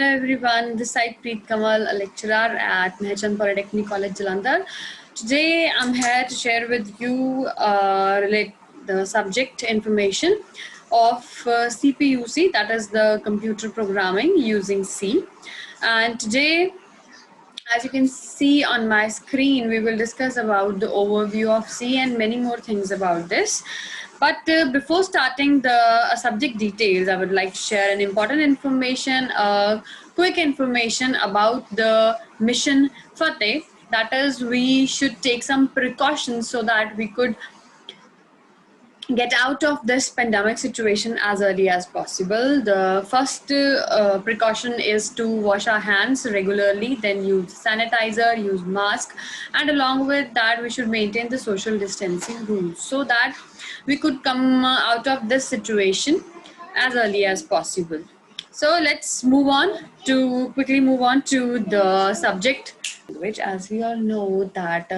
everyone, this is Preet Kamal, a lecturer at Mehchan Polytechnic College, Jalandhar. Today I'm here to share with you the subject information of CPUC, that is the computer programming using C. And today, as you can see on my screen, we will discuss about the overview of C and many more things about this. But before starting the subject details, I would like to share an important information, quick information about the mission Fateh. That is, we should take some precautions so that we could get out of this pandemic situation as early as possible. The first precaution is to wash our hands regularly, then use sanitizer, use mask, and along with that we should maintain the social distancing rules so that we could come out of this situation as early as possible. So let's quickly move on to the subject language. As we all know that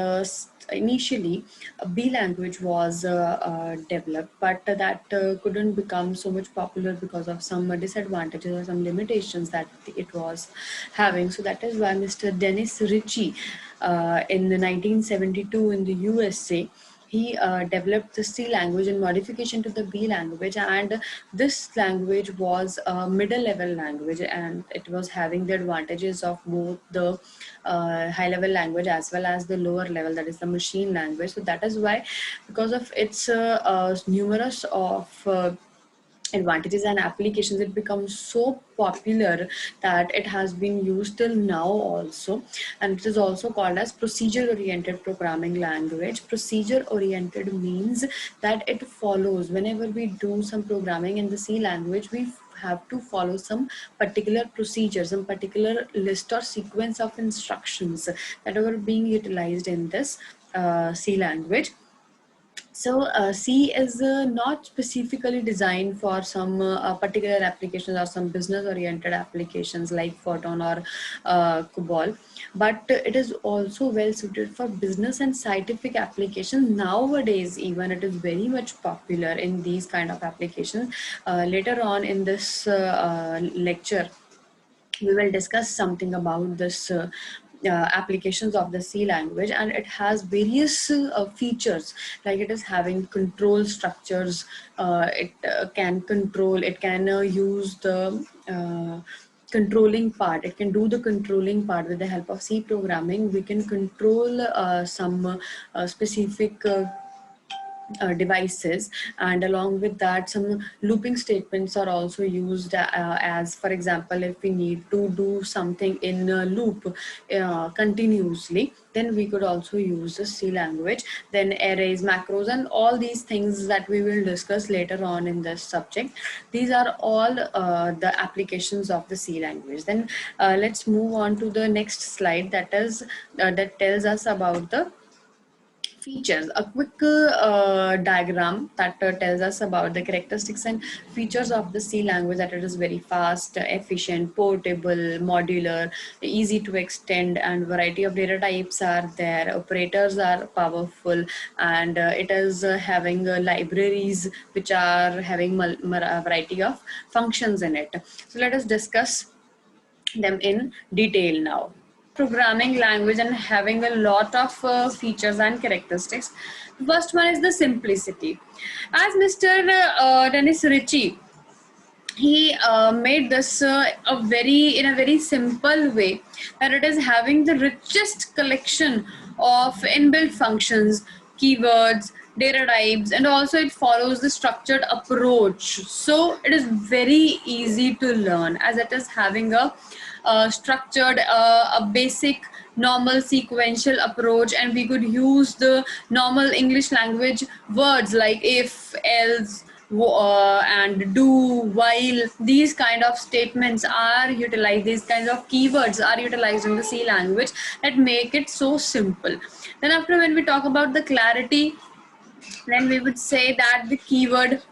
initially a B language was developed, but that couldn't become so much popular because of some disadvantages or some limitations that it was having. So that is why Mr. Dennis Ritchie in 1972 in the USA, he developed the C language in modification to the B language, and this language was a middle level language, and it was having the advantages of both the high level language as well as the lower level, that is the machine language. So that is why, because of its numerous of advantages and applications, it becomes so popular that it has been used till now also, and it is also called as procedure oriented programming language. Procedure oriented means that it follows, whenever we do some programming in the C language, we have to follow some particular procedure, some particular list or sequence of instructions that are being utilized in this C language. So C is not specifically designed for some particular applications or some business oriented applications like Photon or COBOL, but it is also well suited for business and scientific applications. Nowadays even it is very much popular in these kind of applications. Later on in this lecture, we will discuss something about this applications of the C language, and it has various features, like it is having control structures. It can use the controlling part. It can do the controlling part. With the help of C programming, we can control some specific devices, and along with that some looping statements are also used, as for example, if we need to do something in a loop continuously, then we could also use the C language. Then arrays, macros, and all these things that we will discuss later on in this subject, these are all the applications of the C language. Then let's move on to the next slide, that tells us about the features. A quick diagram that tells us about the characteristics and features of the C language, that it is very fast, efficient, portable, modular, easy to extend, and variety of data types are there. Operators are powerful, and it is having libraries which are having a variety of functions in it. So let us discuss them in detail now. Programming language and having a lot of features and characteristics. The first one is the simplicity. As Mr. Dennis Ritchie, he made this in a very simple way, that it is having the richest collection of inbuilt functions, keywords, data types, and also it follows the structured approach. So it is very easy to learn, as it is having a structured, a basic normal sequential approach, and we could use the normal English language words like if, else, and do, while. These kind of statements are utilized, these kinds of keywords are utilized in the C language that make it so simple. Then after, when we talk about the clarity, then we would say that the keyword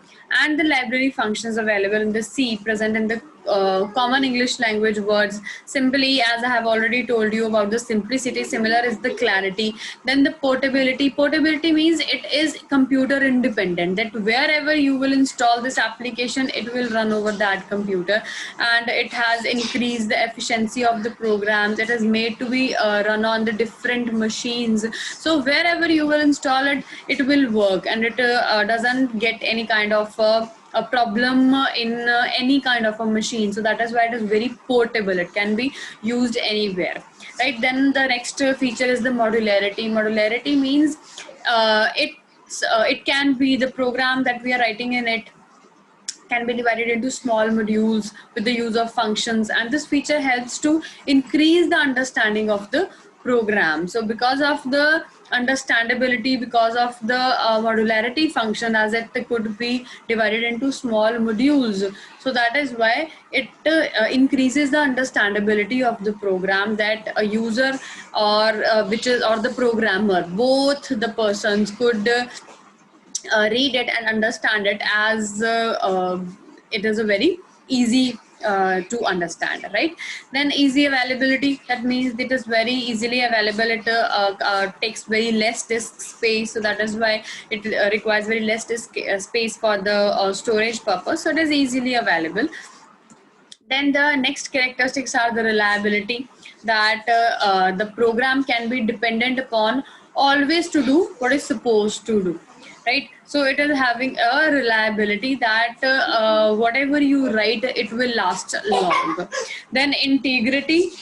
and the library functions available in the C present in the common English language words. Simply, as I have already told you about the simplicity, similar is the clarity. Then the portability. Portability means it is computer independent, that wherever you will install this application, it will run over that computer, and it has increased the efficiency of the programs. It is made to be run on the different machines. So wherever you will install it, it will work, and it doesn't get any kind of a problem in any kind of a machine. So that is why it is very portable. It can be used anywhere, right? Then the next feature is the modularity. Modularity means it can be the program that we are writing in it can be divided into small modules with the use of functions, and this feature helps to increase the understanding of the program. So because of the understandability, because of the modularity function, as it could be divided into small modules, so that is why it increases the understandability of the program, that a user or the programmer, both the persons could read it and understand it, as it is a very easy to understand, right? Then easy availability, that means it is very easily available. It takes very less disk space, so that is why it requires very less disk space for the storage purpose, so it is easily available. Then the next characteristics are the reliability, that the program can be dependent upon always to do what is supposed to do, right? So it is having a reliability that whatever you write, it will last long. Then integrity,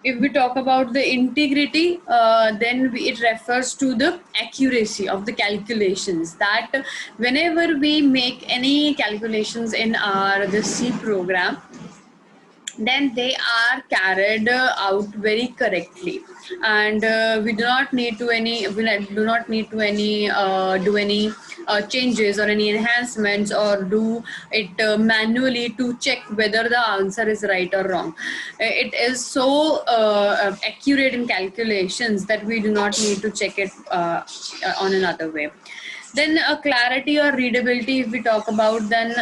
if we talk about the integrity, then it refers to the accuracy of the calculations, that whenever we make any calculations in our the C program, then they are carried out very correctly, and we do not need to do any changes or any enhancements, or do it manually to check whether the answer is right or wrong. It is so accurate in calculations that we do not need to check it on another way. Then clarity or readability, if we talk about, then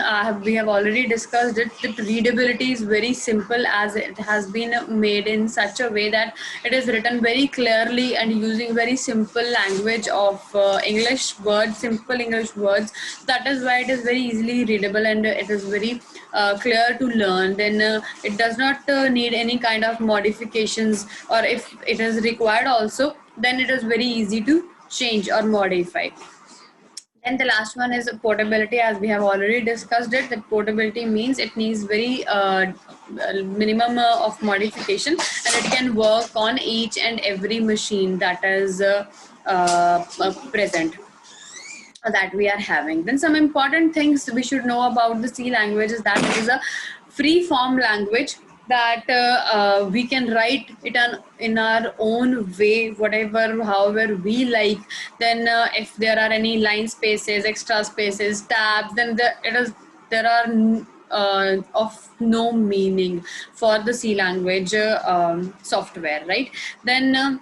we have already discussed it, that readability is very simple, as it has been made in such a way that it is written very clearly and using very simple language of English words, simple English words. That is why it is very easily readable, and it is very clear to learn. Then it does not need any kind of modifications, or if it is required also, then it is very easy to change or modify. And the last one is portability, as we have already discussed it, that portability means it needs very minimum of modification, and it can work on each and every machine that is present that we are having. Then some important things we should know about the C language is that it is a free form language, that we can write it in our own way, whatever, however we like. Then if there are any line spaces, extra spaces, tabs, then there are of no meaning for the C language software, right? Then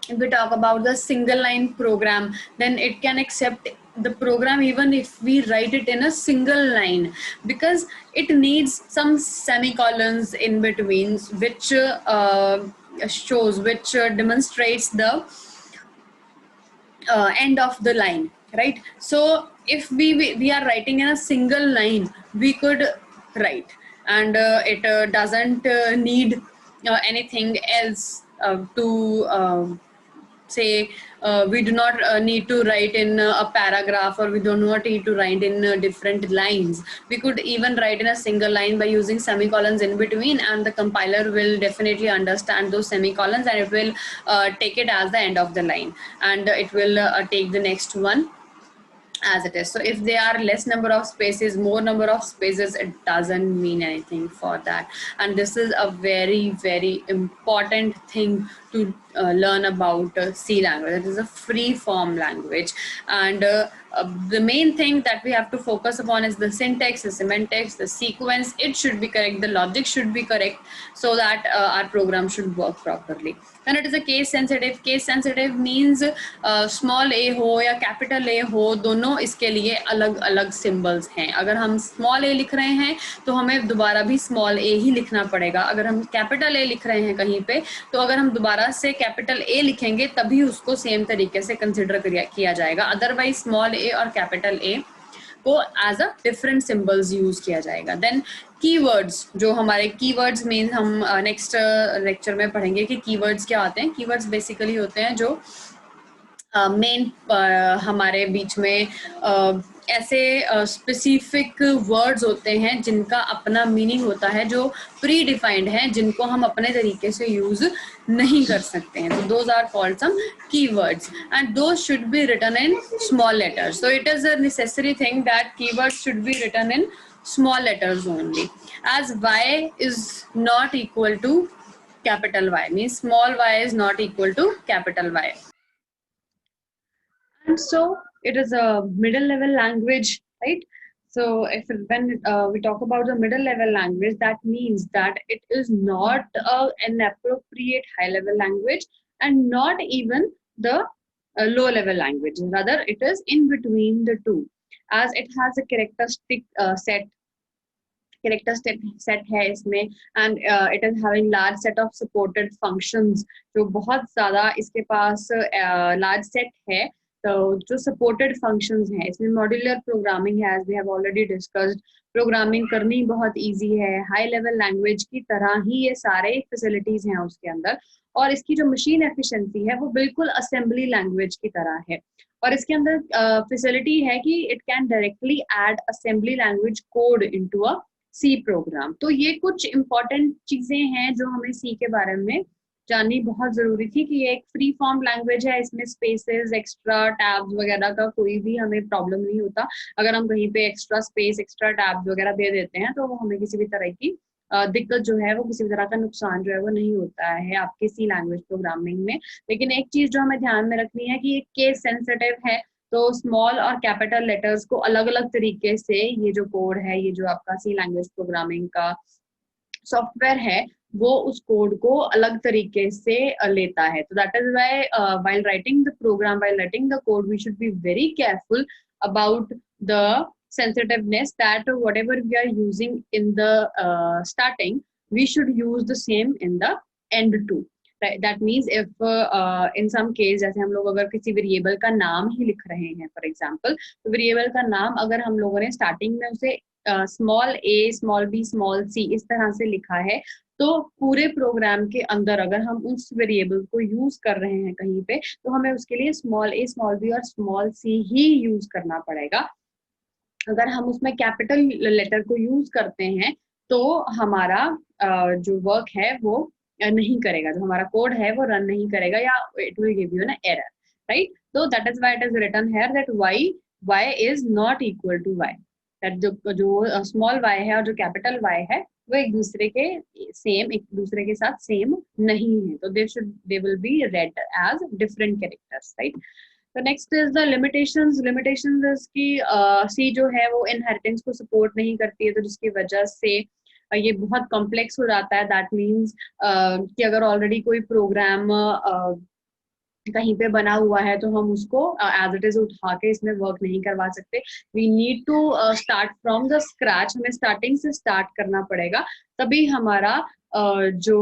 if we talk about the single line program, then it can accept the program even if we write it in a single line, because it needs some semicolons in between, which demonstrates the end of the line, right? So if we are writing in a single line, we could write, and it doesn't need anything else to say we do not need to write in a paragraph, or we do not need to write in different lines. We could even write in a single line by using semicolons in between, and the compiler will definitely understand those semicolons, and it will take it as the end of the line, and it will take the next one as it is. So if there are less number of spaces, more number of spaces, it doesn't mean anything for that. And this is a very, very important thing to learn about C language. It is a free form language, and the main thing that we have to focus upon is the syntax, the semantics, the sequence. It should be correct, the logic should be correct, so that our program should work properly. Then it is a case sensitive. Case sensitive means small a हो या capital A हो, दोनों इसके लिए अलग अलग symbols हैं. अगर हम small a लिख रहे हैं तो हमें दोबारा भी small a ही लिखना पड़ेगा. अगर हम capital A लिख रहे हैं कहीं पे, तो अगर हम दोबारा से capital A लिखेंगे तभी उसको same तरीके से consider किया जाएगा. अदरवाइज small a और capital A को as a different symbols use किया जाएगा. देन कीवर्ड्स, जो हमारे कीवर्ड्स मीन हम नेक्स्ट लेक्चर में पढ़ेंगे कि कीवर्ड्स क्या होते हैं. कीवर्ड्स बेसिकली होते हैं जो मेन हमारे बीच में ऐसे स्पेसिफिक वर्ड्स होते हैं जिनका अपना मीनिंग होता है, जो प्री डिफाइंड है, जिनको हम अपने तरीके से यूज नहीं कर सकते हैं. तो those are called some keywords and those should be written in small letters. So it is a necessary thing that keywords should be written in small letters only, as y is not equal to capital Y, means small y is not equal to capital Y. And so it is a middle level language, right? So if when we talk about the middle level language, that means that it is not an appropriate high level language and not even the low level language. Rather, it is in between the two, as it has a characteristic set है इसमें, and it is having large set of supported functions, जो बहुत ज़्यादा इसके पास large set है. तो जो supported functions हैं इसमें modular programming है, as we have already discussed. Programming करनी बहुत easy है, high level language की तरह ही ये सारे facilities हैं उसके अंदर. और इसकी जो machine efficiency है वो बिल्कुल assembly language की तरह है. और इसके अंदर facility है कि it can directly add assembly language code into a C program. तो ये कुछ इंपॉर्टेंट चीजें हैं जो हमें सी के बारे में जाननी बहुत जरूरी थी, कि ये एक फ्री फॉर्म लैंग्वेज है, इसमें स्पेसेस, एक्स्ट्रा टैब्स वगैरह का कोई भी हमें प्रॉब्लम नहीं होता. अगर हम कहीं पे एक्स्ट्रा स्पेस, एक्स्ट्रा टैब्स वगैरह दे देते हैं तो वो हमें किसी भी तरह की दिक्कत जो है, वो किसी भी तरह का नुकसान जो है वो नहीं होता है आपके सी लैंग्वेज प्रोग्रामिंग में. लेकिन एक चीज जो हमें ध्यान में रखनी है कि ये केस सेंसिटिव है, तो स्मॉल और कैपिटल लेटर्स को अलग अलग तरीके से ये जो कोड है, ये जो आपका सी लैंग्वेज प्रोग्रामिंग का सॉफ्टवेयर है, वो उस कोड को अलग तरीके से लेता है. तो that is why while writing the program, while writing the code, we should be very careful about the sensitiveness, that whatever we are using in the starting, we should use the same in the end too. That means if in some case, जैसे हम लोग अगर किसी variable का नाम ही लिख रहे हैं फॉर एग्जांपल, तो वेरिएबल का नाम अगर हम लोगों ने स्टार्टिंग में उसे small a, small b, small c इस तरह से लिखा है, तो पूरे प्रोग्राम के अंदर अगर हम उस वेरिएबल को यूज कर रहे हैं कहीं पे, तो हमें उसके लिए स्मॉल a, स्मॉल b और स्मॉल c ही यूज करना पड़ेगा. अगर हम उसमें कैपिटल लेटर को यूज करते हैं तो हमारा जो वर्क है वो नहीं करेगा, जो हमारा कोड है वो रन नहीं करेगा, या it will give you an error, right. तो that is why it is written here that y is not equal to y, that जो स्मॉल y है और जो कैपिटल Y है वो एक दूसरे के साथ सेम नहीं है. तो they will be read as different characters, right. तो next is the limitations. Limitations की सी जो है वो इनहेरिटेंस को सपोर्ट नहीं करती है, तो जिसकी वजह से ये बहुत कॉम्प्लेक्स हो जाता है. दैट मीन्स कि अगर ऑलरेडी कोई प्रोग्राम कहीं पे बना हुआ है तो हम उसको एज इट इज उठा के इसमें वर्क नहीं करवा सकते. We need to start from the scratch, हमें स्टार्टिंग से स्टार्ट करना पड़ेगा, तभी हमारा जो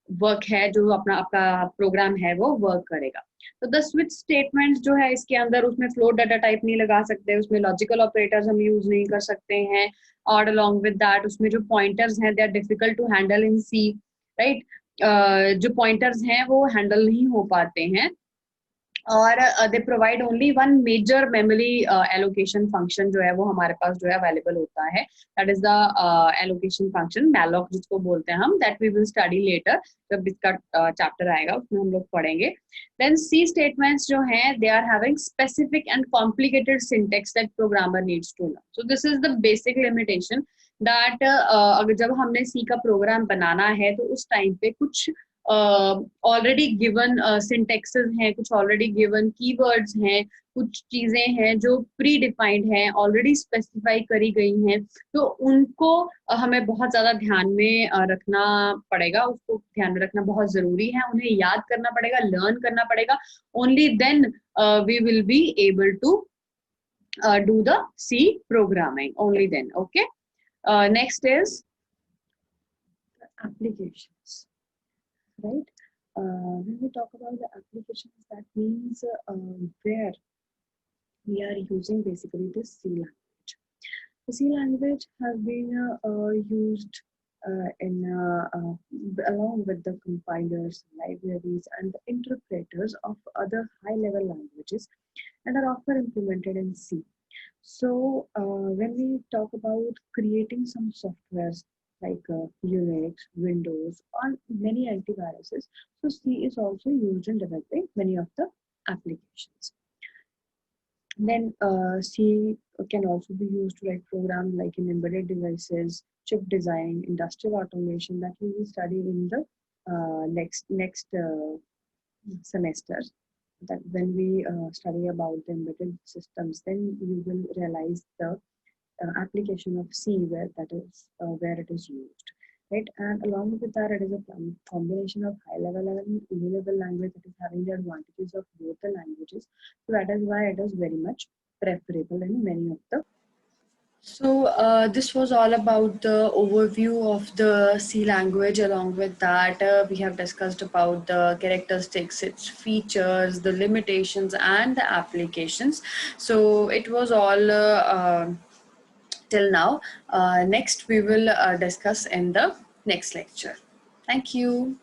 वर्क है, जो आपका प्रोग्राम है वो वर्क करेगा. तो द स्विच स्टेटमेंट जो है इसके अंदर, उसमें फ्लोट डाटा टाइप नहीं लगा सकते, उसमें लॉजिकल ऑपरेटर्स हम यूज नहीं कर सकते हैं, और अलोंग विद दैट उसमें जो पॉइंटर्स हैं they are difficult to handle in C, right. जो पॉइंटर्स हैं वो हैंडल नहीं हो पाते हैं, और they provide only one major memory allocation function जो है वो हमारे पास जो है अवेलेबल होता है. That is the allocation function, malloc जिसको बोलते हैं हम, that we will study later, जब इसका चैप्टर आएगा उसमें हम लोग पढ़ेंगे. देन सी स्टेटमेंट्स जो हैं they are having specific and complicated syntax that programmer needs to know. So this is the basic limitation that अगर जब हमने सी का प्रोग्राम बनाना है तो उस टाइम पे कुछ ऑलरेडी गिवन सिंटेक्सेस हैं, कुछ ऑलरेडी गिवन कीवर्ड्स हैं, कुछ चीजें हैं जो प्री डिफाइंड हैं, ऑलरेडी स्पेसिफाई करी गई हैं, तो उनको हमें बहुत ज्यादा ध्यान में रखना पड़ेगा, उसको ध्यान में रखना बहुत जरूरी है, उन्हें याद करना पड़ेगा, लर्न करना पड़ेगा. Only then we will be able to do the C programming, only then. Okay. Next is applications, right? When we talk about the applications, that means where we are using basically this C language. The C language has been used along with the compilers, libraries, and the interpreters of other high-level languages, and are often implemented in C. So when we talk about creating some softwares like Unix, Windows, or many antiviruses, so C is also used in developing many of the applications. Then C can also be used to write programs like in embedded devices, chip design, industrial automation that we will study in the next semesters. That when we study about the embedded systems, then you will realize the application of C where that is where it is used, right? And along with that, it is a combination of high level and low level language that is having the advantages of both the languages. So that is why it is very much preferable in many of the. So this was all about the overview of the C language. Along with that, we have discussed about the characteristics, its features, the limitations, and the applications. So it was all till now. Next, we will discuss in the next lecture. Thank you.